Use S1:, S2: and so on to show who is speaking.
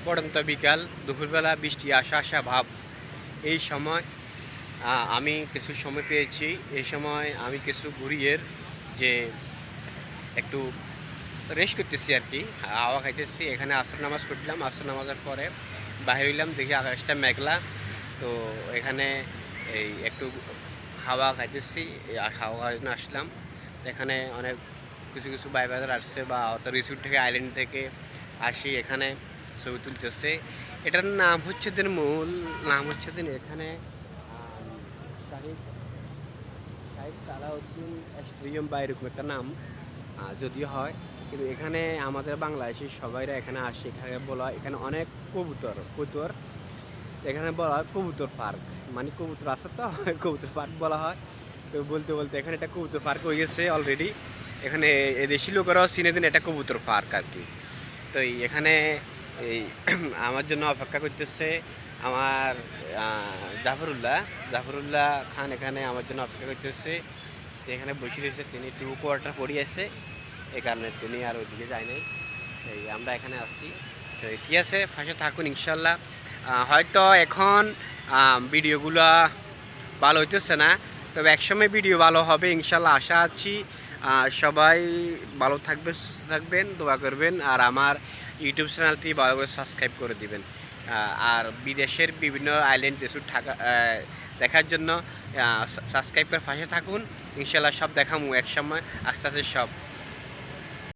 S1: পড়ন্ত বিকাল, দুপুরবেলা বৃষ্টি আসা আসা ভাব। এই সময় আমি কিছু সময় পেয়েছি। এই সময় আমি কিছু ঘুরিয়ে যে একটু রেস্ট করতেছি আর কি, হাওয়া খাইতেছি। এখানে আসর নামাজ পড়লাম, আসর নামাজের পরে বাহির হইলাম, দেখি আকাশটা মেঘলা। তো এখানে এই একটু হাওয়া খাইতেছি, এই হাওয়া খাওয়ার জন্য আসলাম। তো এখানে অনেক কিছু কিছু বাইবাজার আসছে বা রিসোর্ট থেকে আইল্যান্ড থেকে আসি, এখানে ছবি তুলতেছে। এটার নাম হচ্ছে দিন, মূল নাম হচ্ছে দিন এখানে শাহিদ শাহিদ সালাউদ্দিন স্টেডিয়াম বা এরকম একটা নাম যদিও হয়। কিন্তু এখানে আমাদের বাংলাদেশি সবাইরা এখানে আসে। এখানে বলা হয় এখানে অনেক কবুতর কবুতর এখানে বলা হয় কবুতর পার্ক, মানে কবুতর আছে তো কবুতর পার্ক বলা হয়। তো বলতে বলতে এখানে একটা কবুতর পার্ক হয়ে গেছে অলরেডি। এখানে দেশি লোকেরাও চিনে দিন এটা কবুতর পার্ক আর কি। তো এখানে এই আমার জন্য অপেক্ষা করতেছে আমার জাফরুল্লাহ জাফরুল্লাহ খান এখানে আমার জন্য অপেক্ষা করতেছে। তো এখানে বসে রয়েছে, তিনি টু কোয়ার্টার পড়িয়েছে, এই কারণে তিনি আর ওইদিকে যায় নাই। এই আমরা এখানে আসছি। তো ঠিক আছে, ফাঁসে থাকুন ইনশাল্লাহ। হয়তো এখন ভিডিওগুলো ভালো হইতেছে না, তবে একসময় ভিডিও ভালো হবে ইনশাল্লাহ, আশা আছি। সবাই ভালো থাকবেন, সুস্থ থাকবেন, দোয়া করবেন, আর আমার ইউটিউব চ্যানেলটি ভালো করে সাবস্ক্রাইব করে দিবেন। আর বিদেশের বিভিন্ন আইল্যান্ড রিসোর্ট দেখার জন্য সাবস্ক্রাইব করে পাশে থাকুন। ইনশাল্লাহ সব দেখামু এক সময়, আস্তে আস্তে সব।